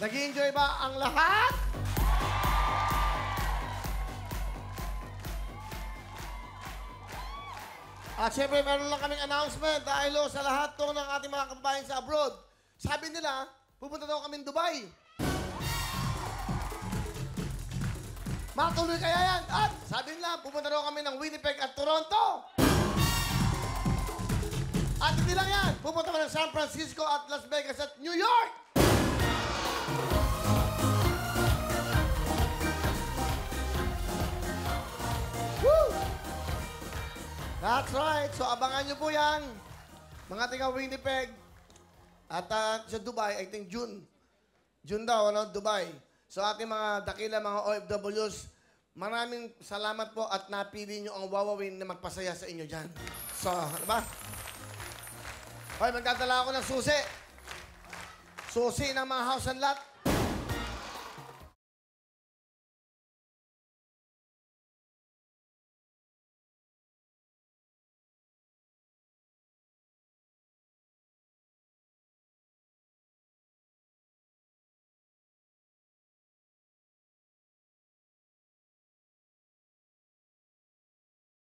Nag-enjoy ba ang lahat? At syempre, meron lang kaming announcement dahil sa lahat to ng ating mga kababayan sa abroad. Sabi nila, pupunta daw kami Dubai. Matuloy kaya yan? At sabi nila, pupunta daw kami ng Winnipeg at Toronto. At hindi lang yan, pupunta kami ng San Francisco at Las Vegas at New York. Woo! That's right. So, abangan nyo po yan. Mga taga Winnipeg. At sa Dubai, I think June. June daw, Dubai. So, ating mga dakila, mga OFWs, maraming salamat po at napili nyo ang wawawin na magpasaya sa inyo dyan. So, ano ba? Hoy, magdadala ako ng susi. Susi ng mga house and lot.